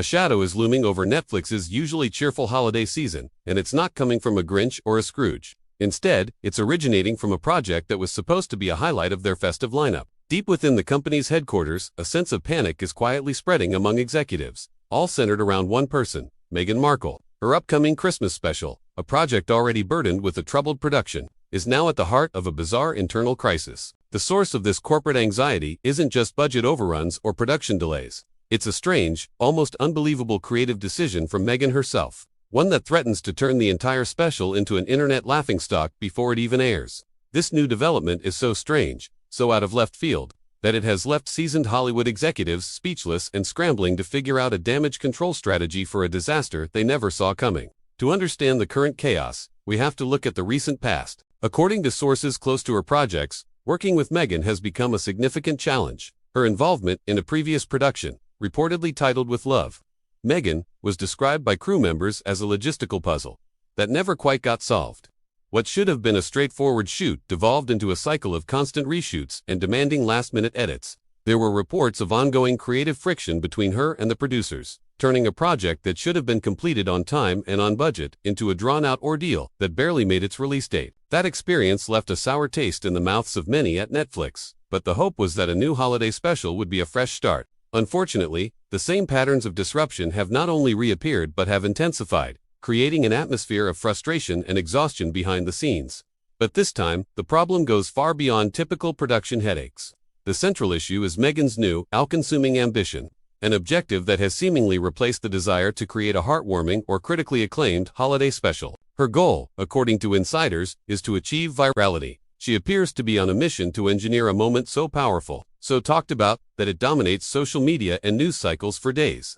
A shadow is looming over Netflix's usually cheerful holiday season, and it's not coming from a Grinch or a Scrooge. Instead, it's originating from a project that was supposed to be a highlight of their festive lineup. Deep within the company's headquarters, a sense of panic is quietly spreading among executives, all centered around one person, Meghan Markle. Her upcoming Christmas special, a project already burdened with a troubled production, is now at the heart of a bizarre internal crisis. The source of this corporate anxiety isn't just budget overruns or production delays. It's a strange, almost unbelievable creative decision from Meghan herself, one that threatens to turn the entire special into an internet laughingstock before it even airs. This new development is so strange, so out of left field, that it has left seasoned Hollywood executives speechless and scrambling to figure out a damage control strategy for a disaster they never saw coming. To understand the current chaos, we have to look at the recent past. According to sources close to her projects, working with Meghan has become a significant challenge. Her involvement in a previous production, reportedly titled With Love, Meghan, was described by crew members as a logistical puzzle that never quite got solved. What should have been a straightforward shoot devolved into a cycle of constant reshoots and demanding last-minute edits. There were reports of ongoing creative friction between her and the producers, turning a project that should have been completed on time and on budget into a drawn-out ordeal that barely made its release date. That experience left a sour taste in the mouths of many at Netflix, but the hope was that a new holiday special would be a fresh start. Unfortunately, the same patterns of disruption have not only reappeared but have intensified, creating an atmosphere of frustration and exhaustion behind the scenes. But this time, the problem goes far beyond typical production headaches. The central issue is Meghan's new, all-consuming ambition, an objective that has seemingly replaced the desire to create a heartwarming or critically acclaimed holiday special. Her goal, according to insiders, is to achieve virality. She appears to be on a mission to engineer a moment so powerful, so talked about, that it dominates social media and news cycles for days.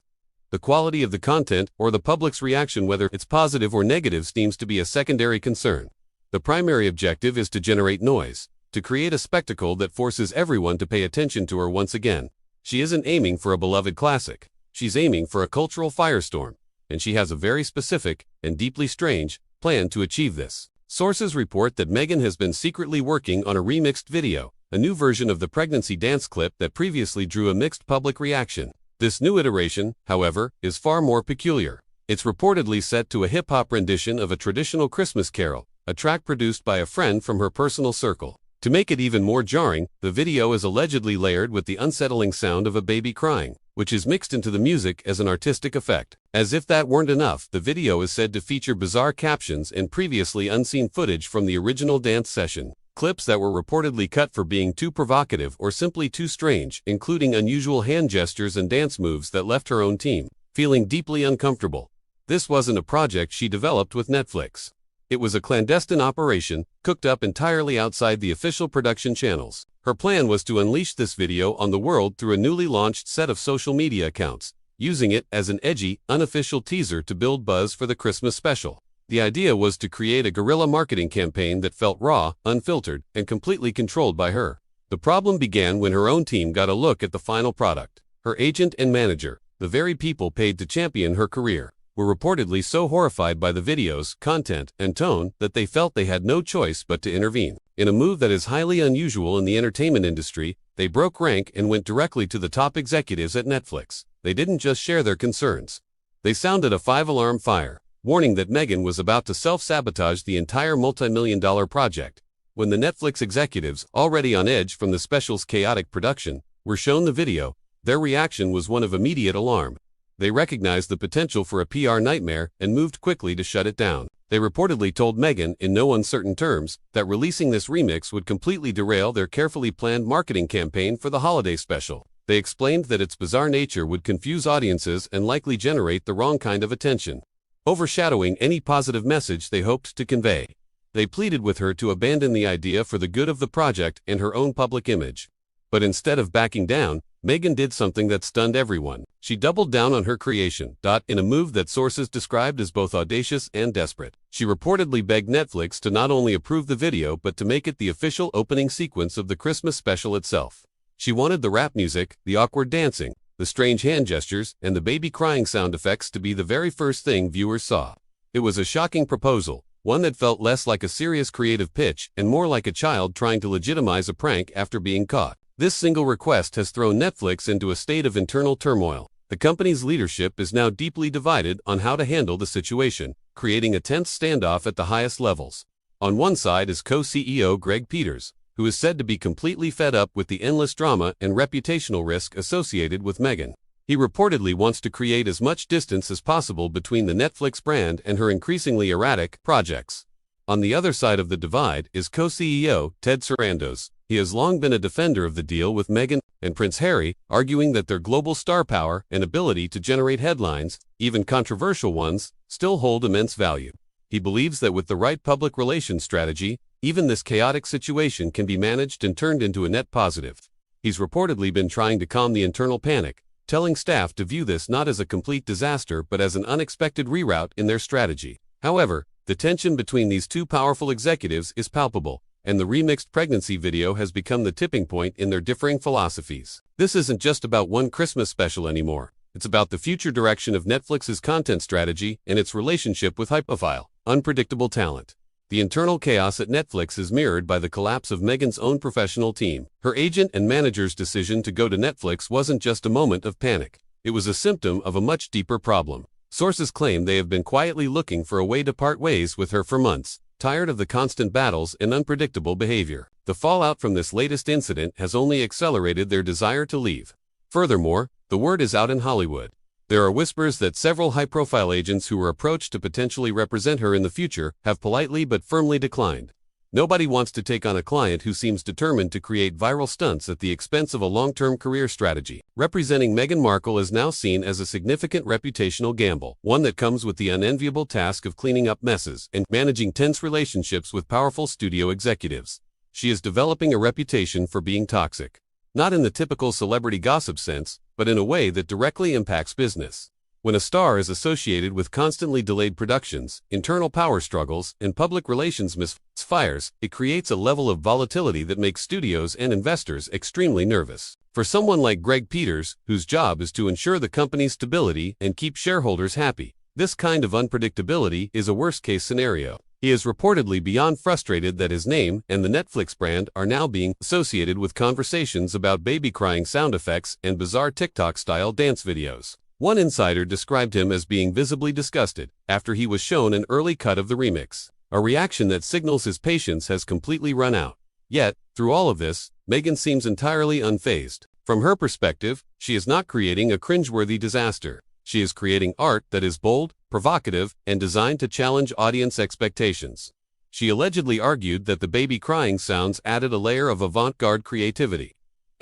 The quality of the content or the public's reaction, whether it's positive or negative, seems to be a secondary concern. The primary objective is to generate noise, to create a spectacle that forces everyone to pay attention to her once again. She isn't aiming for a beloved classic. She's aiming for a cultural firestorm, and she has a very specific, and deeply strange, plan to achieve this. Sources report that Meghan has been secretly working on a remixed video, a new version of the pregnancy dance clip that previously drew a mixed public reaction. This new iteration, however, is far more peculiar. It's reportedly set to a hip-hop rendition of a traditional Christmas carol, a track produced by a friend from her personal circle. To make it even more jarring, the video is allegedly layered with the unsettling sound of a baby crying, which is mixed into the music as an artistic effect. As if that weren't enough, the video is said to feature bizarre captions and previously unseen footage from the original dance session. Clips that were reportedly cut for being too provocative or simply too strange, including unusual hand gestures and dance moves that left her own team feeling deeply uncomfortable. This wasn't a project she developed with Netflix. It was a clandestine operation, cooked up entirely outside the official production channels. Her plan was to unleash this video on the world through a newly launched set of social media accounts, using it as an edgy, unofficial teaser to build buzz for the Christmas special. The idea was to create a guerrilla marketing campaign that felt raw, unfiltered, and completely controlled by her. The problem began when her own team got a look at the final product. Her agent and manager, the very people paid to champion her career, were reportedly so horrified by the video's content and tone that they felt they had no choice but to intervene. In a move that is highly unusual in the entertainment industry, they broke rank and went directly to the top executives at Netflix. They didn't just share their concerns. They sounded a five-alarm fire, warning that Meghan was about to self-sabotage the entire multi-million-dollar project. When the Netflix executives, already on edge from the special's chaotic production, were shown the video, their reaction was one of immediate alarm. They recognized the potential for a PR nightmare and moved quickly to shut it down. They reportedly told Meghan in no uncertain terms that releasing this remix would completely derail their carefully planned marketing campaign for the holiday special. They explained that its bizarre nature would confuse audiences and likely generate the wrong kind of attention, overshadowing any positive message they hoped to convey. They pleaded with her to abandon the idea for the good of the project and her own public image. But instead of backing down, Meghan did something that stunned everyone. She doubled down on her creation, in a move that sources described as both audacious and desperate. She reportedly begged Netflix to not only approve the video but to make it the official opening sequence of the Christmas special itself. She wanted the rap music, the awkward dancing, the strange hand gestures, and the baby crying sound effects to be the very first thing viewers saw. It was a shocking proposal, one that felt less like a serious creative pitch and more like a child trying to legitimize a prank after being caught. This single request has thrown Netflix into a state of internal turmoil. The company's leadership is now deeply divided on how to handle the situation, creating a tense standoff at the highest levels. On one side is co-CEO Greg Peters, who is said to be completely fed up with the endless drama and reputational risk associated with Meghan. He reportedly wants to create as much distance as possible between the Netflix brand and her increasingly erratic projects. On the other side of the divide is co-CEO Ted Sarandos. He has long been a defender of the deal with Meghan and Prince Harry, arguing that their global star power and ability to generate headlines, even controversial ones, still hold immense value. He believes that with the right public relations strategy, even this chaotic situation can be managed and turned into a net positive. He's reportedly been trying to calm the internal panic, telling staff to view this not as a complete disaster but as an unexpected reroute in their strategy. However, the tension between these two powerful executives is palpable, and the remixed pregnancy video has become the tipping point in their differing philosophies. This isn't just about one Christmas special anymore. It's about the future direction of Netflix's content strategy and its relationship with high-profile, unpredictable talent. The internal chaos at Netflix is mirrored by the collapse of Meghan's own professional team. Her agent and manager's decision to go to Netflix wasn't just a moment of panic. It was a symptom of a much deeper problem. Sources claim they have been quietly looking for a way to part ways with her for months, tired of the constant battles and unpredictable behavior. The fallout from this latest incident has only accelerated their desire to leave. Furthermore, the word is out in Hollywood. There are whispers that several high-profile agents who were approached to potentially represent her in the future have politely but firmly declined. Nobody wants to take on a client who seems determined to create viral stunts at the expense of a long-term career strategy. Representing Meghan Markle is now seen as a significant reputational gamble, one that comes with the unenviable task of cleaning up messes and managing tense relationships with powerful studio executives. She is developing a reputation for being toxic. Not in the typical celebrity gossip sense, but in a way that directly impacts business. When a star is associated with constantly delayed productions, internal power struggles, and public relations misfires, it creates a level of volatility that makes studios and investors extremely nervous. For someone like Greg Peters, whose job is to ensure the company's stability and keep shareholders happy, this kind of unpredictability is a worst-case scenario. He is reportedly beyond frustrated that his name and the Netflix brand are now being associated with conversations about baby crying sound effects and bizarre TikTok-style dance videos. One insider described him as being visibly disgusted after he was shown an early cut of the remix, a reaction that signals his patience has completely run out. Yet, through all of this, Meghan seems entirely unfazed. From her perspective, she is not creating a cringeworthy disaster. She is creating art that is bold, provocative, and designed to challenge audience expectations. She allegedly argued that the baby crying sounds added a layer of avant-garde creativity,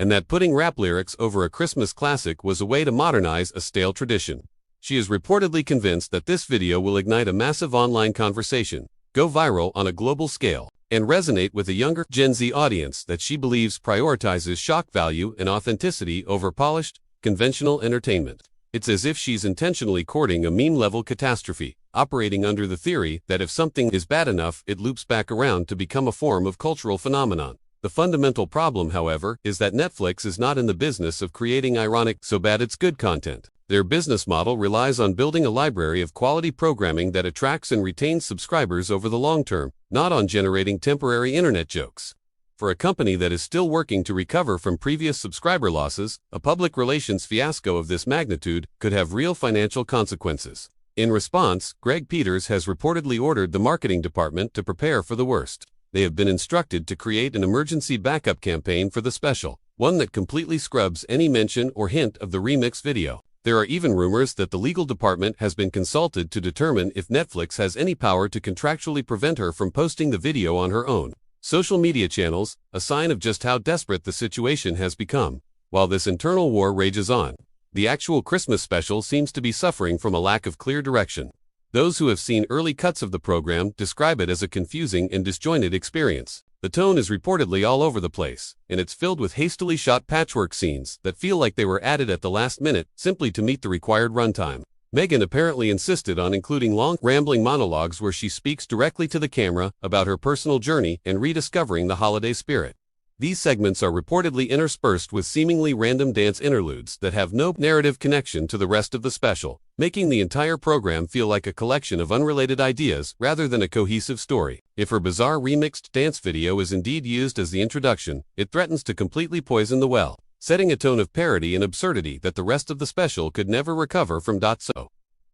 and that putting rap lyrics over a Christmas classic was a way to modernize a stale tradition. She is reportedly convinced that this video will ignite a massive online conversation, go viral on a global scale, and resonate with a younger Gen Z audience that she believes prioritizes shock value and authenticity over polished, conventional entertainment. It's as if she's intentionally courting a meme-level catastrophe, operating under the theory that if something is bad enough, it loops back around to become a form of cultural phenomenon. The fundamental problem, however, is that Netflix is not in the business of creating ironic, so bad it's good content. Their business model relies on building a library of quality programming that attracts and retains subscribers over the long term, not on generating temporary internet jokes. For a company that is still working to recover from previous subscriber losses, a public relations fiasco of this magnitude could have real financial consequences. In response, Greg Peters has reportedly ordered the marketing department to prepare for the worst. They have been instructed to create an emergency backup campaign for the special, one that completely scrubs any mention or hint of the remix video. There are even rumors that the legal department has been consulted to determine if Netflix has any power to contractually prevent her from posting the video on her own social media channels, a sign of just how desperate the situation has become. While this internal war rages on, the actual Christmas special seems to be suffering from a lack of clear direction. Those who have seen early cuts of the program describe it as a confusing and disjointed experience. The tone is reportedly all over the place, and it's filled with hastily shot patchwork scenes that feel like they were added at the last minute simply to meet the required runtime. Meghan apparently insisted on including long, rambling monologues where she speaks directly to the camera about her personal journey and rediscovering the holiday spirit. These segments are reportedly interspersed with seemingly random dance interludes that have no narrative connection to the rest of the special, making the entire program feel like a collection of unrelated ideas rather than a cohesive story. If her bizarre remixed dance video is indeed used as the introduction, it threatens to completely poison the well. setting a tone of parody and absurdity that the rest of the special could never recover from. So,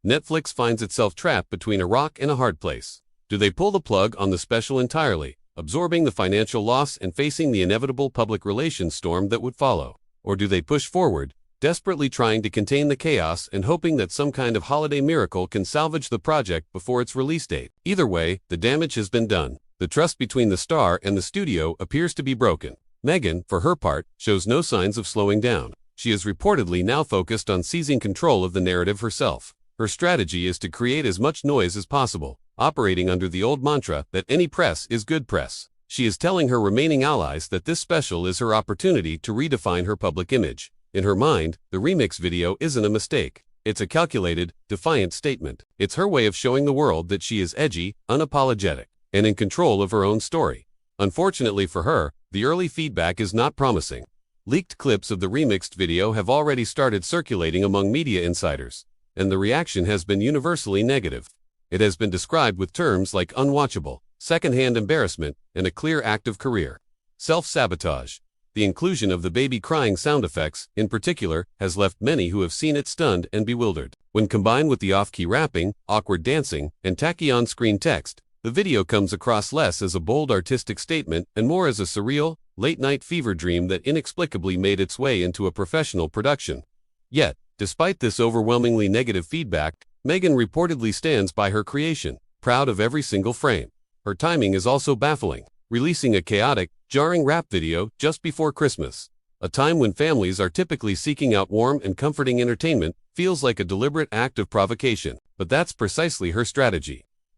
Netflix finds itself trapped between a rock and a hard place. Do they pull the plug on the special entirely, absorbing the financial loss and facing the inevitable public relations storm that would follow? Or do they push forward, desperately trying to contain the chaos and hoping that some kind of holiday miracle can salvage the project before its release date? Either way, the damage has been done. The trust between the star and the studio appears to be broken. Meghan, for her part, shows no signs of slowing down. She is reportedly now focused on seizing control of the narrative herself. Her strategy is to create as much noise as possible, operating under the old mantra that any press is good press. She is telling her remaining allies that this special is her opportunity to redefine her public image. In her mind, the remix video isn't a mistake. It's a calculated, defiant statement. It's her way of showing the world that she is edgy, unapologetic, and in control of her own story. Unfortunately for her, the early feedback is not promising. Leaked clips of the remixed video have already started circulating among media insiders, and the reaction has been universally negative. It has been described with terms like unwatchable, secondhand embarrassment, and a clear act of career self-sabotage. The inclusion of the baby crying sound effects, in particular, has left many who have seen it stunned and bewildered. When combined with the off-key rapping, awkward dancing, and tacky on-screen text, the video comes across less as a bold artistic statement and more as a surreal, late-night fever dream that inexplicably made its way into a professional production. Yet, despite this overwhelmingly negative feedback, Meghan reportedly stands by her creation, proud of every single frame. Her timing is also baffling, releasing a chaotic, jarring rap video just before Christmas. A time when families are typically seeking out warm and comforting entertainment feels like a deliberate act of provocation, but that's precisely her strategy.